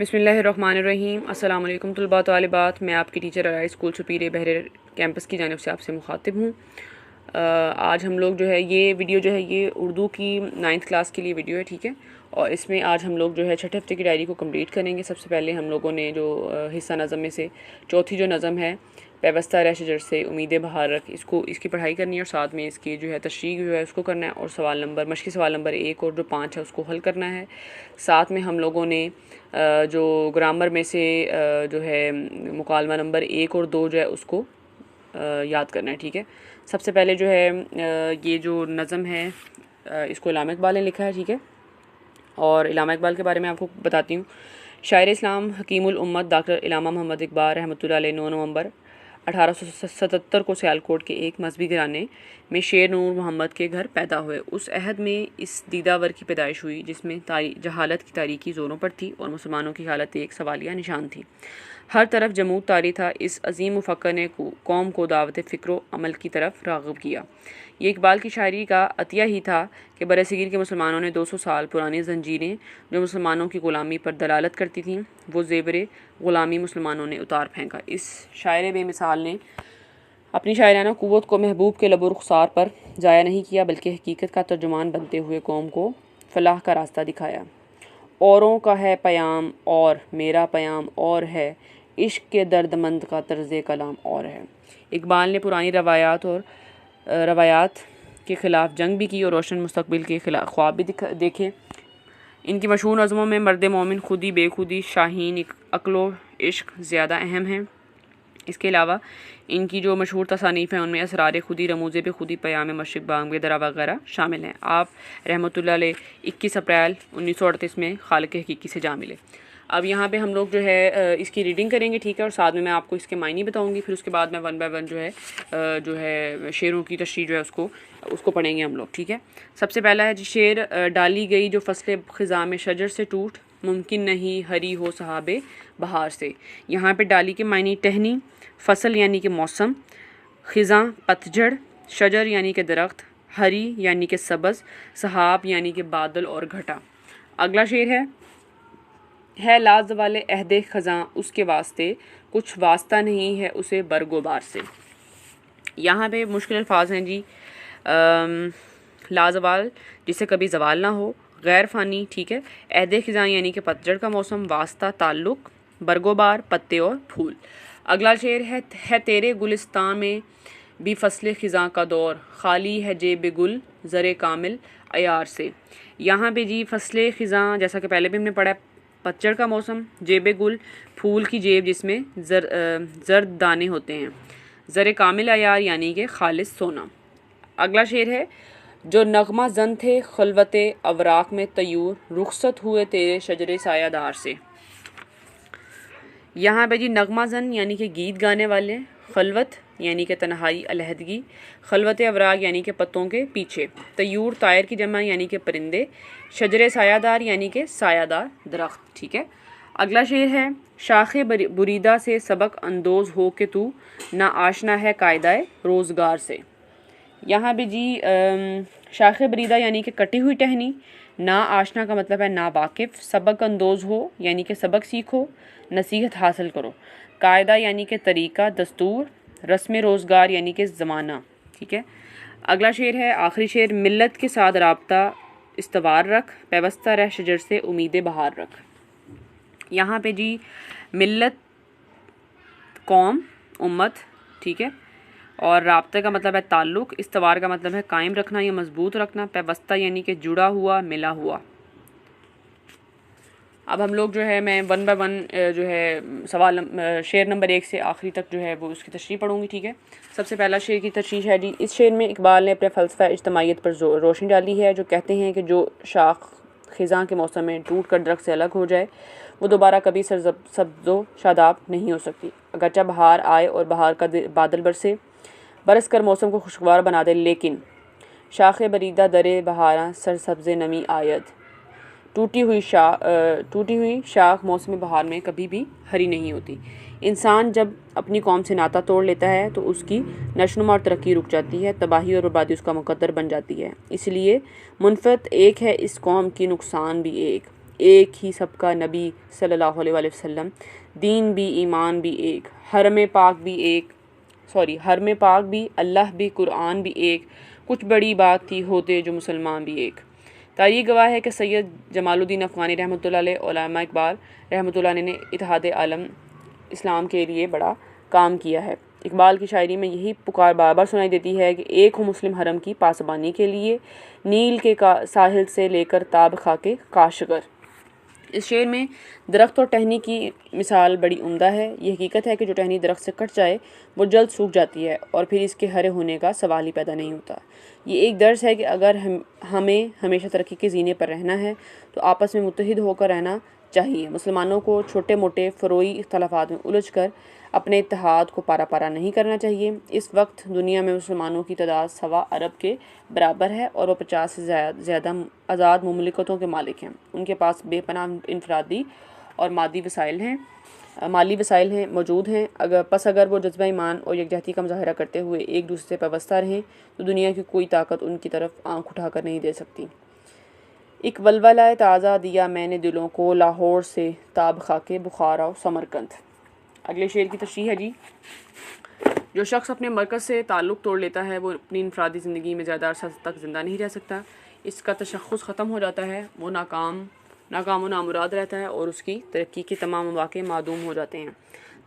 बिस्मिल्लाहिर्रहमानिर्रहीम। अस्सलाम वालेकुम तलबा तालिबात। मैं आपकी टीचर अराई स्कूल सुपीरियर बहरे कैंपस की जानिब से आपसे मुखातिब हूँ। आज हम लोग जो है ये वीडियो जो है ये उर्दू की 9th क्लास के लिए वीडियो है, ठीक है। और इसमें आज हम लोग जो है छठे हफ्ते की डायरी को कंप्लीट करेंगे। सबसे पहले हम लोगों ने जो हिस्सा नज़म में से चौथी जो नज़म है पैबस्ता रह शजर से उम्मीद बहार रख, इसकी पढ़ाई करनी है और साथ में इसकी जो है तशरीह जो है उसको करना है और मशक़ी सवाल नंबर 1 और जो 5 है उसको हल करना है। साथ में हम लोगों ने जो ग्रामर में से जो है मुकालमा नंबर 1 और 2 जो है उसको याद करना है, ठीक है। सबसे पहले जो है ये जो नज़म है इसको इल्लामा इक़बाल ने लिखा है, ठीक है। और इल्लामा इक़बाल के बारे में आपको बताती हूँ। शायर इस्लाम हकीमुल उम्मत डॉक्टर इल्लामा मोहम्मद इक़बाल रहमतुल्लाह अलैह 9 नवंबर 1877 को सियालकोट के एक मजहबी घराने में शेर नूर मोहम्मद के घर पैदा हुए। उस अहद में इस दीदावर की पैदाइश हुई जिसमें जहालत की तारीकी ज़ोरों पर थी और मुसलमानों की हालत एक सवालिया निशान थी। हर तरफ जमूद तारी था। इस अजीम मुफक्कर ने कौम को दावत फ़िक्र अमल की तरफ राग़िब किया। ये इकबाल की शायरी का अतिया ही था कि बरसगीर के मुसलमानों ने 200 साल पुरानी जंजीरें जो मुसलमानों की ग़ुलामी पर दलालत करती थीं वो ज़ेवरे ग़ुलामी मुसलमानों ने उतार फेंका। इस शायर बेमिसाल ने अपनी शायराना क़ुव्वत को महबूब के लबो रुख़सार पर ज़ाया नहीं किया बल्कि हकीकत का तर्जुमान बनते हुए कौम को फ़लाह का रास्ता दिखाया। औरों का है पयाम और मेरा पयाम और है, इश्क़ के दर्दमंद का तर्ज़े कलाम और है। इकबाल ने पुरानी रवायात के ख़िलाफ़ जंग भी की और रोशन मुस्तक़बिल के खिलाफ ख्वाब भी देखे। इनकी मशहूर नज़मों में मर्द मोमिन, खुदी बेखुदी, शाहीन, अक्लो इश्क़ ज़्यादा अहम हैं। इसके अलावा इनकी जो मशहूर तसानीफ़ हैं उनमें असरार खुदी, रमूज़े पे खुदी, पयाम मशरिक़, बांग दरा वगैरह शामिल हैं। आप रहमतुल्लाह अलैह 21 अप्रैल 1938 में खालिक़ हकीकी से जा मिले। अब यहाँ पे हम लोग जो है इसकी रीडिंग करेंगे, ठीक है। और साथ में मैं आपको इसके मायने बताऊँगी। फिर उसके बाद मैं 1 बाय 1 जो है शेरों की तशरीह जो है उसको पढ़ेंगे हम लोग, ठीक है। सबसे पहला है जी शेर। डाली गई जो फसले ख़िज़ा में शजर से टूट, मुमकिन नहीं हरी हो सहाबे बहार से। यहाँ पे डाली के मायने टहनी, फसल यानी कि मौसम, ख़िज़ा पतझड़, शजर यानी कि दरख्त, हरी यानी कि सब्ज़, सहाब यानी कि बादल और घटा। अगला शेर है लाज वाले अहदे ख़ज़ां उसके वास्ते, कुछ वास्ता नहीं है उसे बरगोबार से। यहाँ पे मुश्किल अल्फाज हैं जी। लाजवाल जिसे कभी जवाल ना हो, गैर फ़ानी, ठीक है। अहदे ख़िज़ां यानी कि पतझड़ का मौसम, वास्ता ताल्लुक़, बरगोबार पत्ते और फूल। अगला शेर है तेरे गुलिस्तान में भी फसले ख़िज़ां का दौर, खाली है जेब गुल ज़रे कामिल अयार से। यहाँ पे जी फसले ख़िज़ां जैसा कि पहले भी हमने पढ़ा, पतझड़ का मौसम, जेब गुल फूल की जेब जिसमें जर्द दाने होते हैं, ज़रे कामिल अयार यानी कि खालिस सोना। अगला शेर है जो नगमा जन थे खलवते अवराक में तयूर, रुखसत हुए तेरे शजरे सायादार से। यहाँ पे जी नगमा जन यानी कि गीत गाने वाले, खलवत यानी कि तन्हाई अलहदगी, खलवत अवराग यानी कि पत्तों के पीछे, तयूर तायर की जमा यानी कि परिंदे, शजरे सायादार यानी कि सायादार दरख्त, ठीक है। अगला शेर है शाखे बुरीदा से सबक अंदोज हो के तू, ना आशना है कायदाए रोज़गार से। यहाँ भी जी शाखे बुरीदा यानी कि कटी हुई टहनी, ना आशना का मतलब है ना वाकिफ़, सबक अंदोज हो यानी कि सबक सीखो, नसीहत हासिल करो, कायदा यानी कि तरीका दस्तूर, रस्म रोज़गार यानी कि ज़माना, ठीक है। अगला शेर है आखिरी शेर, मिल्लत के साथ राब्ता इस्तवार रख, पैबस्ता रह शजर से उम्मीद बहार रख। यहाँ पे जी मिल्लत कौम उम्मत, ठीक है। और राब्ते का मतलब है ताल्लुक़, इस्तवार का मतलब है कायम रखना या मजबूत रखना, पैबस्ता यानी कि जुड़ा हुआ मिला हुआ। अब हम लोग जो है मैं 1 बाय 1 जो है शेर नंबर 1 से आखिरी तक जो है वो उसकी तशरीह पढ़ूँगी, ठीक है। सबसे पहला शेर की तशरीह है जी। इस शेर में इकबाल ने अपने फ़लसफ़ा इज्तिमाइयत पर रोशनी डाली है। जो कहते हैं कि जो शाख ख़िज़ां के मौसम में टूट कर दरख्त से अलग हो जाए वो दोबारा कभी सब्ज़ो शादाब नहीं हो सकती। अगरचा बहार आए और बहार का बादल बरस कर मौसम को खुशगवार बना दे, लेकिन शाख बरीदा दरे बहारा सरसब्ज़ नमी आयद, टूटी हुई शाख मौसम बहार में कभी भी हरी नहीं होती। इंसान जब अपनी कौम से नाता तोड़ लेता है तो उसकी नशोनुमा और तरक्की रुक जाती है, तबाही और बर्बादी उसका मुकद्दर बन जाती है। इसलिए मुनफ़त एक है इस कौम की, नुकसान भी एक। एक ही सबका नबी सल्लल्लाहु अलैहि वसल्लम, दीन भी ईमान भी एक, हरम पाक भी एक, हरम पाक भी, अल्लाह भी, कुरान भी एक, कुछ बड़ी बात थी होते जो मुसलमान भी एक। तारीख़ गवाह है कि सैयद जमालुद्दीन अफ़गानी रहमतुल्लाह अलैह, उलमा इकबाल रहमतुल्लाह अलैह ने इत्तेहाद आलम इस्लाम के लिए बड़ा काम किया है। इकबाल की शायरी में यही पुकार बार बार सुनाई देती है कि एक हो मुस्लिम हरम की पासबानी के लिए, नील के साहिल से लेकर ताब खाके काशगर। इस शेर में दरख्त और टहनी की मिसाल बड़ी उम्दा है। ये हकीकत है कि जो टहनी दरख्त से कट जाए वो जल्द सूख जाती है और फिर इसके हरे होने का सवाल ही पैदा नहीं होता। ये एक दर्स है कि अगर हमें हमेशा तरक्की के जीने पर रहना है तो आपस में मुत्तहिद होकर रहना चाहिए। मुसलमानों को छोटे मोटे फ़रोई इख्तलाफात में उलझ कर अपने इत्तेहाद को पारा पारा नहीं करना चाहिए। इस वक्त दुनिया में मुसलमानों की तादाद 1.25 अरब के बराबर है और वह 50 से ज़्यादा आज़ाद मुमलिकतों के मालिक हैं। उनके पास बेपनाह इनफरादी और माली वसाइल हैं मौजूद हैं। अगर वो जज्बा ईमान और यकजहती का मुजाहरा करते हुए एक दूसरे से पेवस्ता रहें तो दुनिया की कोई ताकत उनकी तरफ आँख उठाकर नहीं दे सकती। एक वलवला ताज़ा दिया मैंने दिलों को, लाहौर से ताब खाके बुखारा और समरकंद। अगले शेर की तशरीह है जी। जो शख्स अपने मरकज़ से ताल्लुक़ तोड़ लेता है वो अपनी इनफरादी ज़िंदगी में ज़्यादा अरसा तक ज़िंदा नहीं रह सकता। इसका तशख़्ख़ुस ख़त्म हो जाता है, वो नाकाम व नामुराद रहता है और उसकी तरक्की के तमाम मौक़े मादूम हो जाते हैं।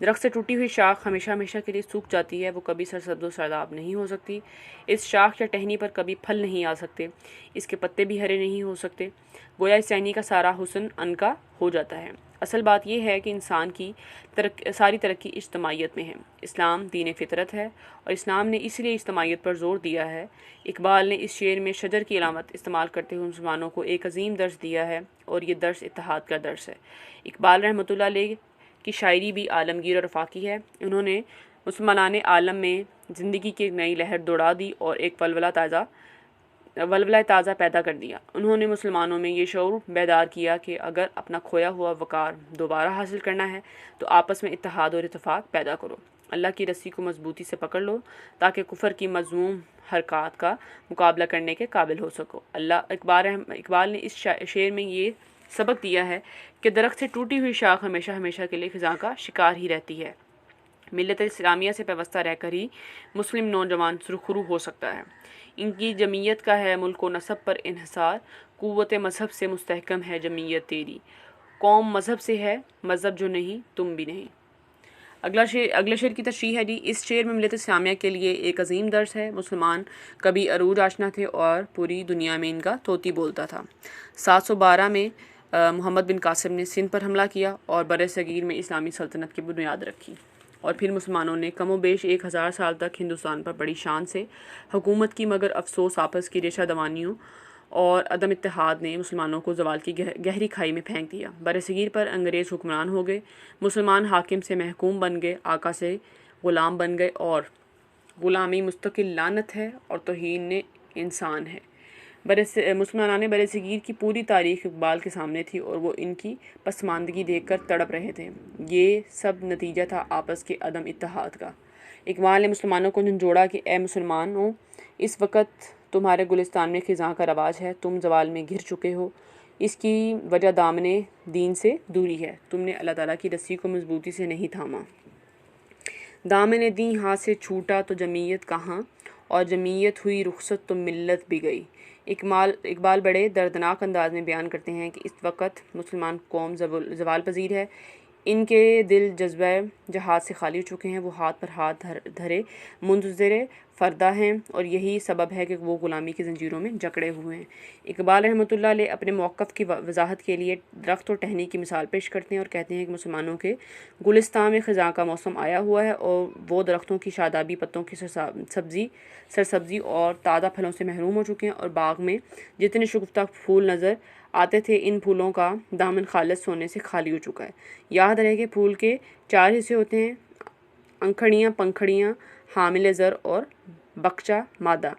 दरख्त से टूटी हुई शाख हमेशा हमेशा के लिए सूख जाती है, वो कभी सरसब्ज़ व शादाब नहीं हो सकती। इस शाख या टहनी पर कभी फल नहीं आ सकते, इसके पत्ते भी हरे नहीं हो सकते। गोया इस टहनी का सारा हुस्न अनका हो जाता है। असल बात यह है कि इंसान की सारी तरक्की इज्तमाइयत में है। इस्लाम दीन फितरत है और इस्लाम ने इसलिए इज्तमाइयत पर ज़ोर दिया है। इकबाल ने इस शेर में शजर की अलामत इस्तेमाल करते हुए मुसलमानों को एक अजीम दर्स दिया है और ये दर्स इत्तेहाद का दर्स है। इकबाल रहमतुल्लाह अलैह की शायरी भी आलमगीर और रफ़ाकी है। उन्होंने मुसलमानाने आलम में ज़िंदगी की एक नई लहर दौड़ा दी और एक वलवला ताज़ा पैदा कर दिया। उन्होंने मुसलमानों में ये शऊर बेदार किया कि अगर अपना खोया हुआ वक़ार दोबारा हासिल करना है तो आपस में इत्तेहाद और इत्तेफाक पैदा करो। अल्लाह की रस्सी को मजबूती से पकड़ लो ताकि कुफर की मज़मूम हरकत का मुकाबला करने के काबिल हो सको। इकबाल ने इस शेर में ये सबक दिया है कि दरख्त से टूटी हुई शाख हमेशा हमेशा के लिए ख़िज़ा का शिकार ही रहती है। मिल्लत इस्लामिया से पेवस्ता रहकर ही मुस्लिम नौजवान सुरखरू हो सकता है। इनकी जमीयत का है मुल्क व नसब पर इन्हिसार, क़ुव्वत मज़हब से मुस्तहकम है जमीयत तेरी। कौम मज़हब से है, मज़हब जो नहीं तुम भी नहीं। अगले शेर की तशरीह है जी। इस शेर में मिल्लत इस्लामिया के लिए एक अजीम दर्स है। मुसलमान कभी अरूज आशना थे और पूरी दुनिया में इनका तोती बोलता था। 712 में मोहम्मद बिन कासिम ने सिंध पर हमला किया और बरसगीर में इस्लामी सल्तनत की बुनियाद रखी और फिर मुसलमानों ने कमोबेश 1000 साल तक हिंदुस्तान पर बड़ी शान से हुकूमत की, मगर अफसोस आपस की रेशा दवानियों और अदम इत्तेहाद ने मुसलमानों को ज़वाल की गहरी खाई में फेंक दिया। बरसगीर पर अंग्रेज़ हुक्मरान हो गए, मुसलमान हाकिम से महकूम बन गए, आका से ग़ुलाम बन गए और ग़ुलामी मुस्तकिल लानत है और तौहीन ने इंसान है। मुसलमानाने बरसगीर की पूरी तारीख़ इकबाल के सामने थी और वो इनकी पसमानदगी देखकर तड़प रहे थे। ये सब नतीजा था आपस के अदम इत्तेहाद का। इकबाल ने मुसलमानों को झंझोड़ा कि ए मुसलमानों, इस वक्त तुम्हारे गुलिस्तान में ख़िज़ा का रवाज है, तुम ज़वाल में घिर चुके हो। इसकी वजह दामने दीन से दूरी है, तुमने अल्लाह ताला की रस्सी को मजबूती से नहीं थामा। दामने दी हाथ से छूटा तो जमीयत कहाँ, और जमीयत हुई रुखसत तो मिल्लत भी गई। इकबाल बड़े दर्दनाक अंदाज में बयान करते हैं कि इस वक्त मुसलमान कौम ज़वाल पजीर है। इनके दिल जज्बे जहाद से खाली हो चुके हैं, वो हाथ पर हाथ धरे मुंतज़िर फ़रदा हैं और यही सबब है कि वो ग़ुलामी की ज़ंजीरों में जकड़े हुए हैं। इकबाल रहमतुल्लाह अलैह अपने मौक़िफ़ की वज़ाहत के लिए दरख्त और टहनी की मिसाल पेश करते हैं और कहते हैं कि मुसलमानों के गुलिस्तान में ख़िज़ा का मौसम आया हुआ है और वो दरख्तों की शादाबी पत्तों की सरसब्ज़ी और ताज़ा फलों से महरूम हो चुके हैं और बाग में जितने शुगुफ्ता फूल नज़र आते थे, इन फूलों का दामन खालिस सोने से खाली हो चुका है। याद रहे कि फूल के 4 हिस्से होते हैं, अंखड़ियाँ, पंखड़ियाँ, हामिल ज़र और बक्चा मादा।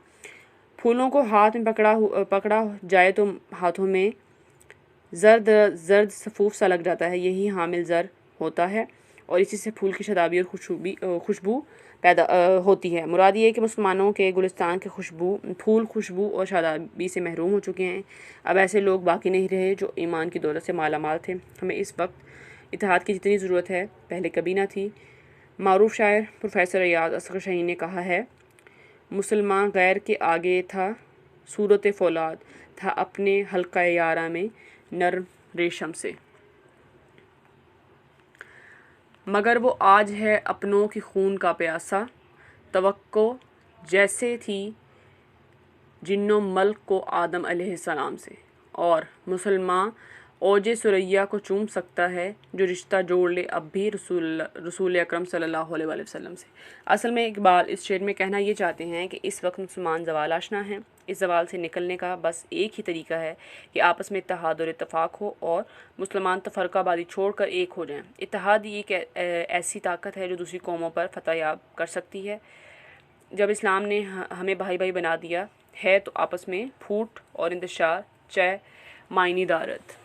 फूलों को हाथ में पकड़ा जाए तो हाथों में जर्द सफ़ूफ सा लग जाता है, यही हामिल ज़र होता है और इसी से फूल की शदाबी और खुशबू पैदा होती है। मुराद ये है कि मुसलमानों के गुलिस्तान के फूल खुशबू और शादाबी से महरूम हो चुके हैं। अब ऐसे लोग बाकी नहीं रहे जो ईमान की दौलत से माला माल थे। हमें इस वक्त इत्तेहाद की जितनी ज़रूरत है पहले कभी ना थी। मारूफ शायर प्रोफेसर रियाज असगर शाही ने कहा है, मुसलमान गैर के आगे था सूरत फौलाद, था अपने हल्का यारा में नर्म रेशम से, मगर वो आज है अपनों की खून का प्यासा, तवक्को जैसे थी जिन्नो मल्क को आदम अलैहिस्सलाम से। और मुसलमान ओजे सुरैया को चूम सकता है जो रिश्ता जोड़ ले अब भी रसूल अकरम सल्लल्लाहु अलैहि वसल्लम से। असल में इकबाल इस शेर में कहना ये चाहते हैं कि इस वक्त मुसलमान ज़वाल आशना हैं। इस ज़वाल से निकलने का बस एक ही तरीका है कि आपस में इत्तेहाद और इत्तफाक़ हो और मुसलमान तफरकाबादी छोड़कर एक हो जाएं। इत्तेहाद ही एक ऐसी ताकत है जो दूसरी कौमों पर फतह याब कर सकती है। जब इस्लाम ने हमें भाई भाई बना दिया है तो आपस में फूट और इंतशार चाहे मायनी दारत।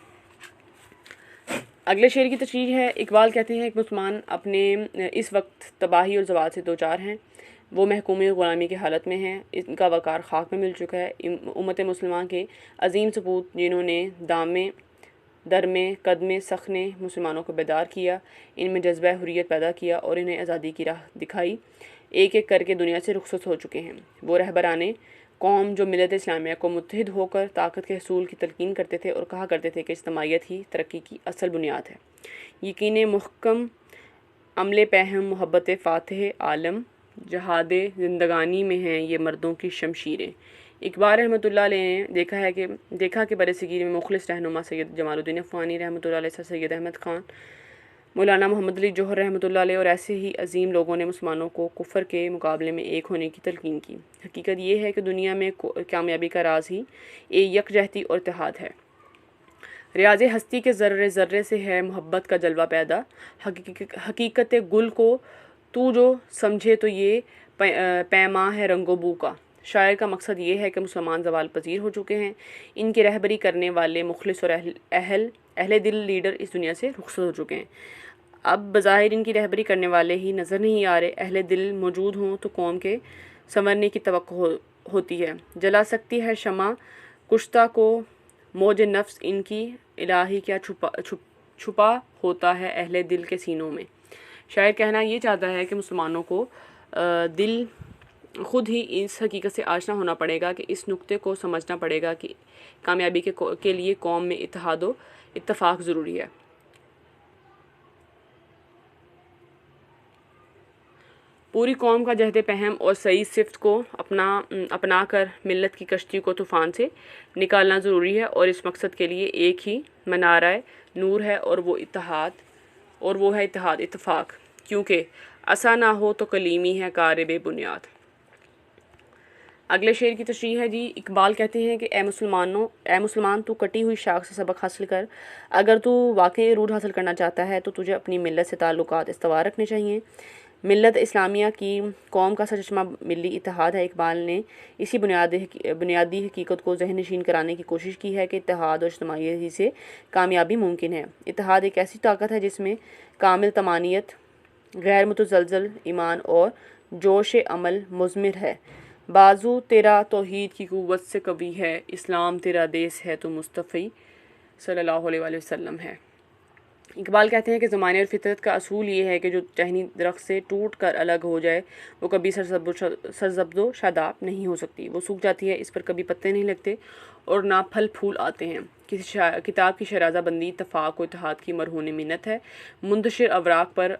अगले शेर की तशरीह है। इकबाल कहते हैं कि मुसलमान अपने इस वक्त तबाही और ज़वाल से दो चार हैं। वो महकूमी और ग़ुलामी की हालत में हैं। इनका वक़ार खाक में मिल चुका है। उम्मत मुसलमान के अजीम सपूत जिन्होंने दामे दरमे कदमे सख ने मुसलमानों को बेदार किया, इनमें जज्बा हुर्रियत पैदा किया और इन्हें आज़ादी की राह दिखाई, एक एक करके दुनिया से रुखसत हो चुके हैं। वो रहबराने कौम जो मिलत इस्लामिया को मुत्तहिद होकर ताकत के हसूल की तलकीन करते थे और कहा करते थे कि इज्तिमाइयत ही तरक्की की असल बुनियाद है। यकीन मुहक्कम अमले पहम मोहब्बत फ़ातिह आलम, जहादे ज़िंदगानी में हैं ये मर्दों की शमशीरें। इकबाल रहमतुल्लाह अलैह ने देखा कि बरसगीर में मुखलिस रहनुमा सैयद जमालुद्दीन अफ़ग़ानी रहमतुल्लाह अलैह, सैयद अहमद ख़ान, मौलाना मोहम्मद अली जौहर रहमतुल्लाह अलैह और ऐसे ही अजीम लोगों ने मुसलमानों को कुफ़र के मुकाबले में एक होने की तलकीन की। हकीकत ये है कि दुनिया में कामयाबी का राज ही यकजहती और इत्तेहाद है। रियाज़ हस्ती के ज़र्रे ज़र्रे से है मोहब्बत का जलवा पैदा, हकीकत गुल को तू जो समझे तो ये पैमा है रंगो बू का। शायर का मकसद ये है कि मुसलमान ज़वाल पजीर हो चुके हैं। इनकी रहबरी करने वाले मुखलिस और अहले दिल लीडर इस दुनिया से रुखसत हो चुके हैं। अब बज़ाहिर इनकी रहबरी करने वाले ही नज़र नहीं आ रहे। अहले दिल मौजूद हों तो कौम के संवरने की तवक्को होती है। जला सकती है शमा कुश्ता को मौज नफ्स इनकी, इलाही क्या छुपा होता है अहले दिल के सीनों में। शायर कहना ये चाहता है कि मुसलमानों को दिल ख़ुद ही इस हकीकत से आशना होना पड़ेगा कि इस नुक्ते को समझना पड़ेगा कि कामयाबी के लिए कौम में इत्तेहाद व इत्तफ़ाक़ ज़रूरी है। पूरी कौम का जहद पहम और सही सिफ्त को अपना कर मिल्लत की कश्ती को तूफ़ान से निकालना ज़रूरी है और इस मकसद के लिए एक ही मनारा नूर है और वो है इत्तेहाद इत्तफ़ाक़, क्योंकि असा ना हो तो कलीमी है कार बेबुनियाद। अगले शेर की तशरीह है जी। इकबाल कहते हैं कि ए मुसलमान तू कटी हुई शाख से सबक हासिल कर। अगर तू वाकई रूढ़ हासिल करना चाहता है तो तुझे अपनी मिल्लत से ताल्लुकात इस्तवार रखने चाहिए। मिल्लत इस्लामिया की कौम का सरचश्मा मिली इत्तेहाद है। इकबाल ने इसी बुनियादी हकीकत को ज़हन नशीन कराने की कोशिश की है कि इत्तेहाद और इज्तिमाइयत ही से कामयाबी मुमकिन है। इत्तेहाद एक ऐसी ताकत है जिसमें कामिल तमानियत, गैर मुतज़लज़ल ईमान और जोश अमल मुज़मिर है। बाजू तेरा तौहीद की कुव्वत से कवी है, इस्लाम तेरा देश है तो मुस्तफ़ी सल्लल्लाहु अलैहि वसल्लम है। इकबाल कहते हैं कि ज़माने और फितरत का असूल ये है कि जो टहनी दरख्त से टूट कर अलग हो जाए वो कभी सरसब्ज़ो शादाब नहीं हो सकती। वो सूख जाती है, इस पर कभी पत्ते नहीं लगते और ना फल फूल आते हैं। किसी किताब की शराज़ा बंदी इत्तफ़ाक़ व इत्तेहाद की मरहून मिन्नत है। मुंतशिर अवराक पर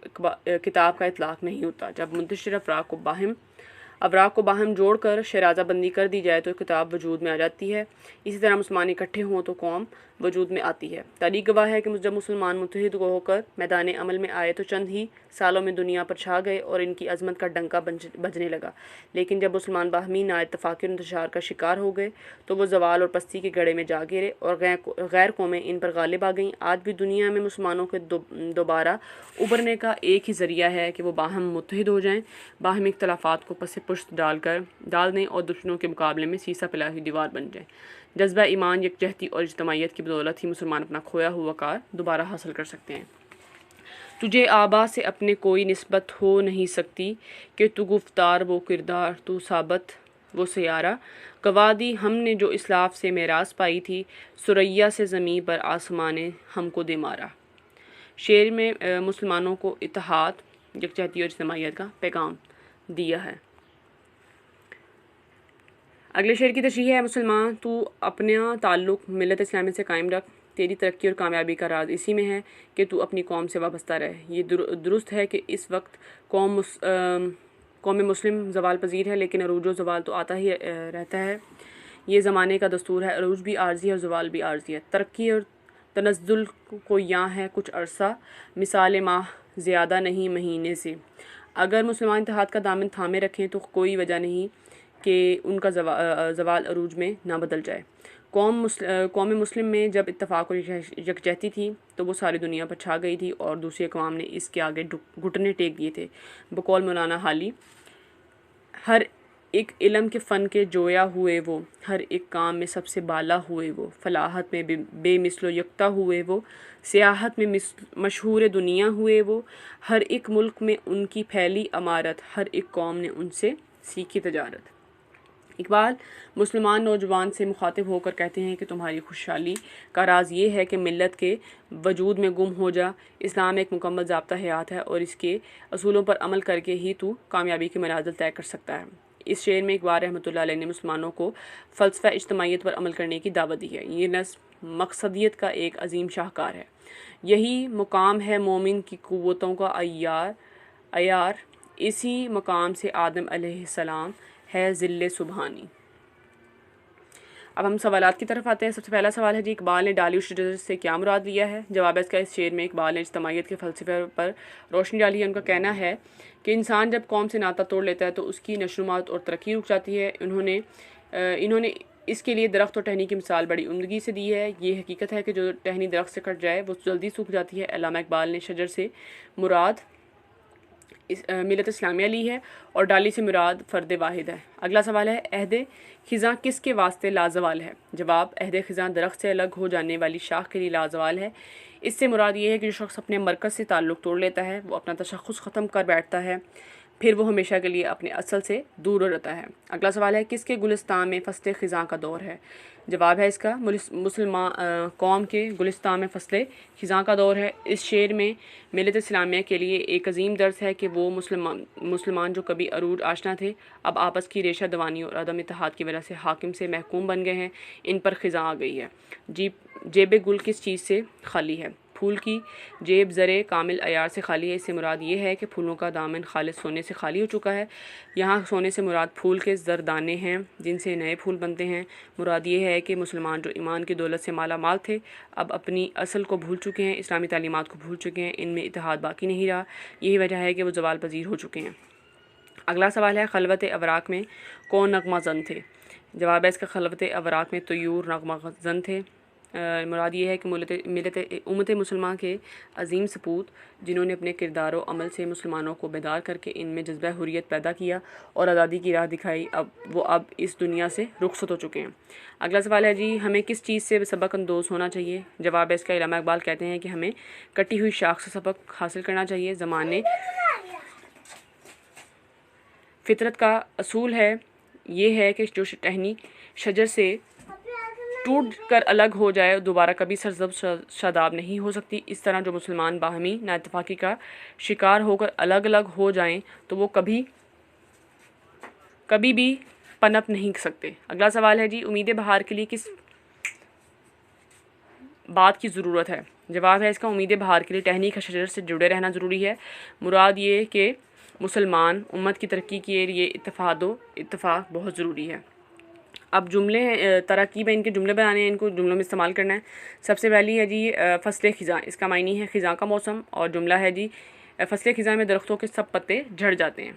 किताब का इतलाक़ नहीं होता। जब मुंतशिर अवराक को बाहम जोड़कर शराज़ा बंदी कर दी जाए तो किताब वजूद में आ जाती है। इसी तरह मुसलमान इकट्ठे हों तो कौम वजूद में आती है। तारीख़ गवाह है कि जब मुसलमान मुत्तहिद होकर मैदान अमल में आए तो चंद ही सालों में दुनिया पर छा गए और इनकी अज़मत का डंका बजने लगा। लेकिन जब मुसलमान बाहमी नाइत्तफ़ाक़ी और इंतशार का शिकार हो गए तो वो ज़वाल और पस्ती के गड़े में जा गिरे और गैर कौमें इन पर गालिब आ गईं। आज भी दुनिया में मुसलमानों के दोबारा उभरने का एक ही ज़रिया है कि वो बाहम मुत्तहिद हो जाएँ, बाहमी इख्तलाफ़ात को पस पुश्त डाल दें और दुश्मनों के मुकाबले में सीसा फैलाई हुई दीवार बन जाए। जज्बा ईमान, यकजहती और इज्तिमाइयत की बदौलत ही मुसलमान अपना खोया हुआ वक़ार दोबारा हासिल कर सकते हैं। तुझे आबा से अपने कोई निस्बत हो नहीं सकती कि तू गुफ्तार वो किरदार, तू साबत वो सियारा। गवा दी हमने जो इस्लाफ से मेरास पाई थी, सुरैया से ज़मीं पर आसमां ने हमको दे मारा। शेर में मुसलमानों को इत्तेहाद, यकजहती और इज्तिमाइयत का पैगाम दिया है। अगले शेर की तशरीह है, मुसलमान तू अपना ताल्लुक़ मिल्लत इस्लामी से कायम रख, तेरी तरक्की और कामयाबी का राज इसी में है कि तू अपनी कौम से वाबस्ता रहे। ये दुरुस्त है कि इस वक्त कौम मुस्लिम ज़वाल पजीर है, लेकिन अरूज व ज़वाल तो आता ही रहता है। ये ज़माने का दस्तूर है, अरूज भी आर्जी है और ज़वाल भी आर्जी है। तरक्की और तनज़्ज़ुल को यहाँ है कुछ अरसा, मिसाल माह ज़्यादा नहीं महीने से। अगर मुसलमान इत्तेहाद का दामन थामे रखें तो कोई वजह नहीं कि उनका ज़वाल अरूज में ना बदल जाए। कौम मुस्लिम में जब इत्तफ़ाक़ और यकजहती थी तो वो सारी दुनिया पर छा गई थी और दूसरी अक़वाम ने इसके आगे घुटने टेक दिए थे। बकौल मौलाना हाली, हर एक इल्म के फ़न के जोया हुए वो, हर एक काम में सबसे बाला हुए वो, फलाहत में बेमिसलो यकता हुए वो, सियाहत में मशहूर दुनिया हुए वो, हर एक मुल्क में उनकी फैली अमारत, हर एक कौम ने उनसे सीखी तजारत। इकबाल मुसलमान नौजवान से मुखातिब होकर कहते हैं कि तुम्हारी खुशहाली का राज ये है कि मिल्लत के वजूद में गुम हो जा। इस्लाम एक मुकम्मल ज़ाब्ता हयात है और इसके असूलों पर अमल करके ही तू कामयाबी की मनाज़िल तय कर सकता है। इस शेर में इकबाल रहमतुल्लाह अलैह ने मुसलमानों को फ़लसफ़ा इज्तिमाइयत पर अमल करने की दावत दी है। ये नस्म मकसदियत का एक अजीम शाहकार है। यही मुकाम है मोमिन की क़ुव्वतों का अयार, इसी मकाम से आदम अलैहिस्सलाम है ज़िल्ले सुबहानी। अब हम सवालात की तरफ आते हैं। सबसे पहला सवाल है जी, इकबाल ने डाली शजर से क्या मुराद लिया है? जवाब है इसका, इस शेर में इकबाल ने इज्तिमाइयत के फ़लसफ़े पर रोशनी डाली है। उनका कहना है कि इंसान जब कौम से नाता तोड़ लेता है तो उसकी नशोनुमात और तरक्की रुक जाती है। इन्होंने इसके लिए दरख्त और टहनी की मिसाल बड़ी उम्दगी से दी है। ये हकीकत है कि जो टहनी दरख्त से कट जाए वो जल्दी सूख जाती है। अल्लामा इकबाल ने शजर से मुराद मिल्लत इस्लामिया ली है और डाली से मुराद फ़र्द वाहिद है। अगला सवाल है, अहद ख़िज़ां किसके वास्ते लाजवाल है? जवाब, अहद ख़िज़ां दरख्त से अलग हो जाने वाली शाख के लिए लाजवाल है। इससे मुराद ये है कि जो शख्स अपने मरकज़ से ताल्लुक़ तोड़ लेता है, वो अपना तशख़्ख़ुस ख़त्म कर बैठता है, फिर वो हमेशा के लिए अपने असल से दूर रहता है। अगला सवाल है, किसके गुलिस्तान में फ़स्ल ख़िज़ां का दौर है? जवाब है इसका, मुसलमान कौम के गुलिस्तान में फ़स्ल ख़िज़ां का दौर है। इस शेर में मिल्लत इस्लामिया के लिए एक अजीम दर्स है कि वो मुसलमान जो कभी अरूज आशना थे, अब आपस की रेशा दवानी और अदम इत्तेहाद की वजह से हाकिम से महकूम बन गए हैं। इन पर ख़िज़ां आ गई है। जेब गुल किस चीज़ से खाली है? फूल की जेब ज़रे कामिल अयार से खाली है। इससे मुराद ये है कि फूलों का दामन खालिस सोने से खाली हो चुका है। यहाँ सोने से मुराद फूल के ज़रदाने हैं जिनसे नए फूल बनते हैं। मुराद ये है कि मुसलमान जो ईमान की दौलत से माला माल थे, अब अपनी असल को भूल चुके हैं, इस्लामी तालीमात को भूल चुके हैं, इनमें इत्तेहाद बाकी नहीं रहा। यही वजह है कि वो ज़वाल पजीर हो चुके हैं। अगला सवाल है, खलवत अवराक में कौन नगमा ज़न थे? जवाब है इसका, खलवत अवराक में तयूर नगमा ज़न थे। मुराद ये है कि मिल्लत उम्मत मुसलमान के अजीम सपूत जिन्होंने अपने किरदार और अमल से मुसलमानों को बेदार करके इनमें जज्बा हुर्रियत पैदा किया और आज़ादी की राह दिखाई, अब इस दुनिया से रुखसत हो चुके हैं। अगला सवाल है जी, हमें किस चीज़ से सबक अंदोज़ होना चाहिए? जवाब है इसका, अल्लामा इकबाल कहते हैं कि हमें कटी हुई शाख से सबक हासिल करना चाहिए। ज़माने फितरत का असूल है ये है कि जो टहनी शजर से टूट कर अलग हो जाए दोबारा कभी सरजब शादाब नहीं हो सकती। इस तरह जो मुसलमान बाहमी नाइत्तेफाकी का शिकार होकर अलग अलग हो जाएं तो वो कभी भी पनप नहीं सकते। अगला सवाल है जी, उम्मीद बहार के लिए किस बात की ज़रूरत है? जवाब है इसका, उम्मीद बहार के लिए टहनी का शजर से जुड़े रहना ज़रूरी है। मुराद ये कि मुसलमान उम्मत की तरक्की के लिए इत्तेफाक बहुत ज़रूरी है। अब जुमले तरकीब है, इनके जुमले बनाने हैं, इनको जुमलों में इस्तेमाल करना है। सबसे पहली है जी फ़स्ल ख़िज़ां, इसका मायनी है ख़िज़ां का मौसम, और जुमला है जी फ़स्ल ख़िज़ां में दरख्तों के सब पत्ते झड़ जाते हैं।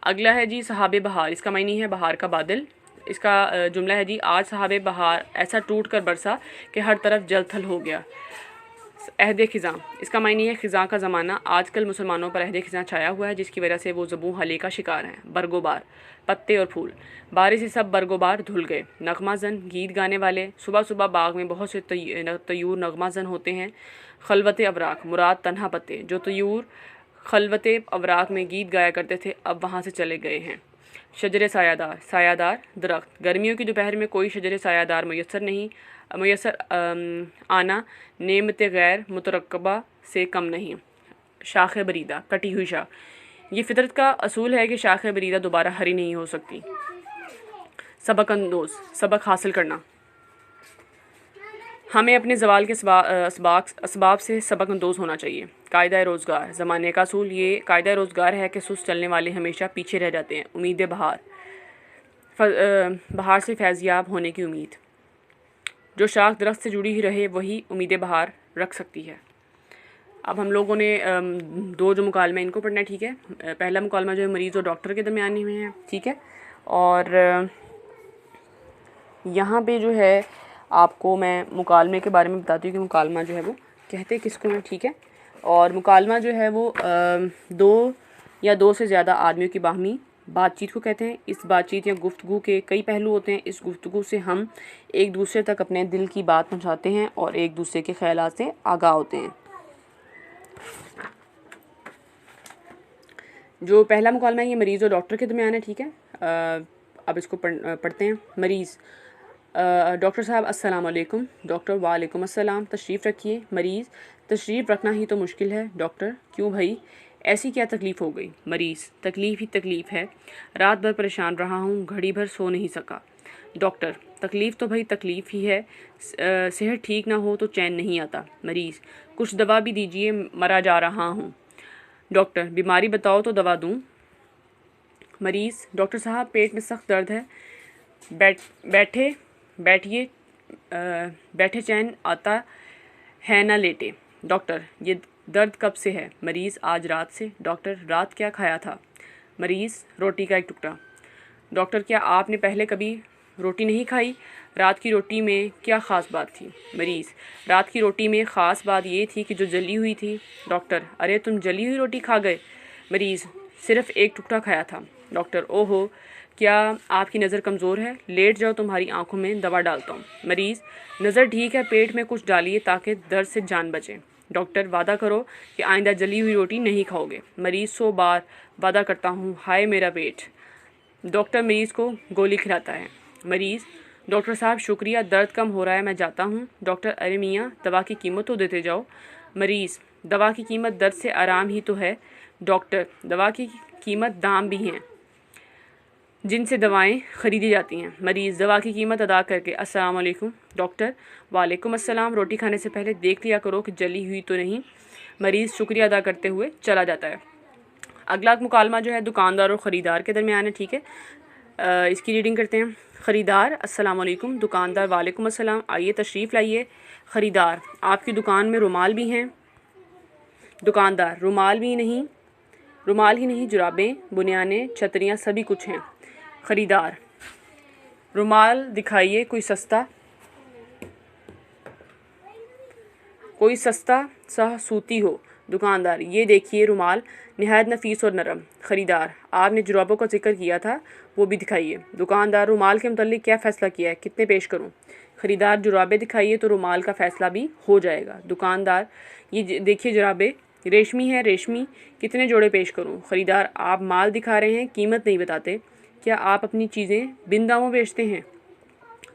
अगला है जी सहाबे बहार, इसका मायनी है बहार का बादल। इसका जुमला है जी आज सहाबे बहार ऐसा टूट कर बरसा कि हर तरफ जल थल हो गया। अहद ख़िज़ां, इसका मायने है ख़िज़ां का ज़माना। आजकल मुसलमानों पर अहद ख़िज़ां छाया हुआ है, जिसकी वजह से वो ज़बूं हले का शिकार हैं। बरगोबार, पत्ते और फूल। बारिश से सब बरगोबार धुल गए। नगमा ज़न, गीत गाने वाले। सुबह सुबह बाग में बहुत से तयूर नगमा ज़न होते हैं। खलवत अवराक, मुराद तन्हा पत्ते। जो तयूर खलवत अवराक में गीत गाया करते थे अब वहाँ से चले गए हैं। शजर सायादार, सायादार दरख्त। गर्मियों की दोपहर में कोई शजर सायादार मुयसर आना नेमत गैर मुतरकबा से कम नहीं। शाख बरीदा, कटी हुई शाख। ये फितरत का असूल है कि शाख बरीदा दोबारा हरी नहीं हो सकती। सबक अंदोज, सबक हासिल करना। हमें अपने जवाल के असबाब से सबक अंदोज होना चाहिए। कायदा रोज़गार, ज़माने का असूल ये कायदा रोज़गार है कि सुस्त चलने वाले हमेशा पीछे रह जाते हैं। उम्मीद बहार, बहार से फैज़याब होने की उम्मीद। जो शाख दरख्त से जुड़ी ही रहे वही उम्मीद बहार रख सकती है। अब हम लोगों ने दो जो मुकालमे इनको पढ़ना है, ठीक है। पहला मुकालमा जो है मरीज़ और डॉक्टर के दरमियान में है, ठीक है। और यहाँ पे जो है आपको मैं मुकालमे के बारे में बताती हूँ कि मुकालमा जो है वो कहते किसको हैं, ठीक है। और मुकालमा जो है वो दो या दो से ज़्यादा आदमियों की बाहमी बातचीत को कहते हैं। इस बातचीत या गुफ्तगू के कई पहलू होते हैं। इस गुफ्तगू से हम एक दूसरे तक अपने दिल की बात पहुँचाते हैं और एक दूसरे के ख्यालात से आगाह होते हैं। जो पहला मुकालमा है ये मरीज़ और डॉक्टर के दरमियान है, ठीक है। अब इसको पढ़ते हैं। मरीज़, डॉक्टर साहब अस्सलाम वालेकुम। डॉक्टर वालेकुम अस्सलाम, तशरीफ़ रखिए। मरीज़, तशरीफ़ रखना ही तो मुश्किल है। डॉक्टर, क्यों भाई, ऐसी क्या तकलीफ़ हो गई? मरीज़, तकलीफ़ ही तकलीफ़ है, रात भर परेशान रहा हूँ, घड़ी भर सो नहीं सका। डॉक्टर, तकलीफ़ तो भाई तकलीफ़ ही है, सेहत ठीक ना हो तो चैन नहीं आता। मरीज़, कुछ दवा भी दीजिए, मरा जा रहा हूँ। डॉक्टर, बीमारी बताओ तो दवा दूँ। मरीज़, डॉक्टर साहब पेट में सख्त दर्द है, बैठिए, बैठे चैन आता है ना लेटे। डॉक्टर, ये दर्द कब से है? मरीज़, आज रात से। डॉक्टर, रात क्या खाया था? मरीज़, रोटी का एक टुकड़ा। डॉक्टर, क्या आपने पहले कभी रोटी नहीं खाई? रात की रोटी में क्या ख़ास बात थी? मरीज़, रात की रोटी में ख़ास बात ये थी कि जो जली हुई थी। डॉक्टर, अरे तुम जली हुई रोटी खा गए? मरीज़, सिर्फ़ एक टुकड़ा खाया था। डॉक्टर, ओहो, क्या आपकी नज़र कमज़ोर है? लेट जाओ, तुम्हारी आंखों में दवा डालता हूँ। मरीज़, नज़र ठीक है, पेट में कुछ डालिए ताकि दर्द से जान बचे। डॉक्टर, वादा करो कि आइंदा जली हुई रोटी नहीं खाओगे। मरीज़, 100 बार वादा करता हूँ, हाय मेरा पेट। डॉक्टर मरीज़ को गोली खिलाता है। मरीज़, डॉक्टर साहब शुक्रिया, दर्द कम हो रहा है, मैं जाता हूँ। डॉक्टर, अरे मियाँ, दवा की कीमत तो देते जाओ। मरीज़, दवा की कीमत दर्द से आराम ही तो है। डॉक्टर, दवा की कीमत दाम भी हैं जिनसे दवाएं ख़रीदी जाती हैं। मरीज़, दवा की कीमत अदा करके। अस्सलाम वालेकुम। डॉक्टर, वालेकुम अस्सलाम, रोटी खाने से पहले देख लिया करो कि जली हुई तो नहीं। मरीज़ शुक्रिया अदा करते हुए चला जाता है। अगला मुकालमा जो है दुकानदार और ख़रीदार के दरमियान है, ठीक है। इसकी रीडिंग करते हैं। ख़रीदार, अस्सलाम वालेकुम। दुकानदार, वालेकुम अस्सलाम, आइए तशरीफ़ लाइए। ख़रीदार, आपकी दुकान में रुमाल भी हैं? दुकानदार, रुमाल ही नहीं, जुराबें, बुनियानें, छतरियाँ, सभी कुछ हैं। ख़रीदार, रुमाल दिखाइए, कोई सस्ता सा सूती हो। दुकानदार, ये देखिए रुमाल, निहायत नफीस और नरम। ख़रीदार, आपने जुराबों का जिक्र किया था, वो भी दिखाइए। दुकानदार, रुमाल के मुताल्लिक क्या फ़ैसला किया है, कितने पेश करूं? ख़रीदार, जुराबें दिखाइए तो रुमाल का फ़ैसला भी हो जाएगा। दुकानदार, ये देखिए जुराबें रेशमी है, रेशमी, कितने जोड़े पेश करूं? ख़रीदार, आप माल दिखा रहे हैं, कीमत नहीं बताते, क्या आप अपनी चीज़ें बिन दामों बेचते हैं?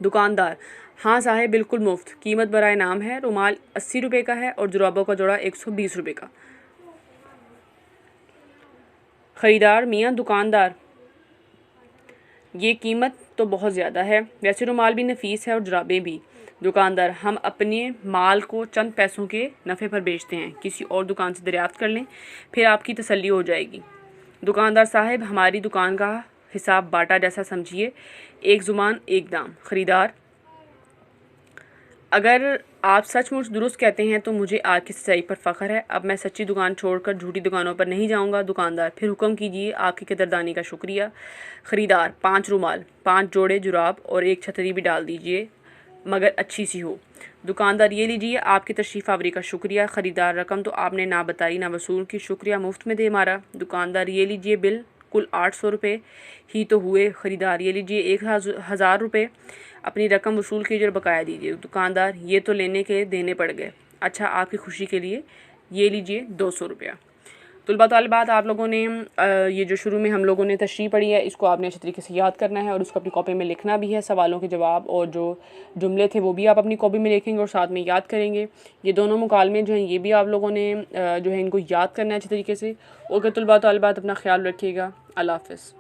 दुकानदार, हाँ साहब, बिल्कुल मुफ्त, कीमत बराए नाम है। रुमाल 80 रुपये का है और जुराबों का जोड़ा 120 रुपये का। ख़रीदार, मियाँ दुकानदार, ये कीमत तो बहुत ज़्यादा है, वैसे रुमाल भी नफीस है और जुराबें भी। दुकानदार, हम अपने माल को चंद पैसों के नफ़े पर बेचते हैं, किसी और दुकान से दरियाफ्त कर लें, फिर आपकी तसल्ली हो जाएगी। दुकानदार साहब, हमारी दुकान का हिसाब बाटा जैसा समझिए, एक ज़ुबान एक दाम। ख़रीदार, अगर आप सचमुच दुरुस्त कहते हैं तो मुझे आपकी सच्चाई पर फ़ख्र है। अब मैं सच्ची दुकान छोड़कर झूठी दुकानों पर नहीं जाऊंगा। दुकानदार, फिर हुक्म कीजिए, आपकी कदरदानी का शुक्रिया। ख़रीदार, 5 रुमाल, 5 जोड़े जुराब और एक छतरी भी डाल दीजिए, मगर अच्छी सी हो। दुकानदार ये लीजिए, आपकी तशरीफ़ आवरी का शुक्रिया। ख़रीदार रकम तो आपने ना बताई ना वसूल की, शुक्रिया मुफ्त में दे मारा। दुकानदार ये लीजिए बिल, कुल 800 रुपये ही तो हुए। ख़रीदार ये लीजिए 1000 रुपये अपनी रकम वसूल कीजिए और बकाया दीजिए। दुकानदार ये तो लेने के देने पड़ गए। अच्छा, आपकी खुशी के लिए ये लीजिए 200 रुपया। तुलबा तालिबात, आप लोगों ने ये जो शुरू में हम लोगों ने तशरीह पढ़ी है, इसको आपने अच्छे तरीके से याद करना है और उसको अपनी कॉपी में लिखना भी है। सवालों के जवाब और जो जुमले थे वो भी आप अपनी कॉपी में लिखेंगे और साथ में याद करेंगे। ये दोनों मुकालमे जो हैं ये भी आप लोगों ने जो है इनको याद करना है अच्छे तरीके से। ओके तुलबा तालिबात, अपना ख्याल रखिएगा। अल्लाह हाफ़िज़।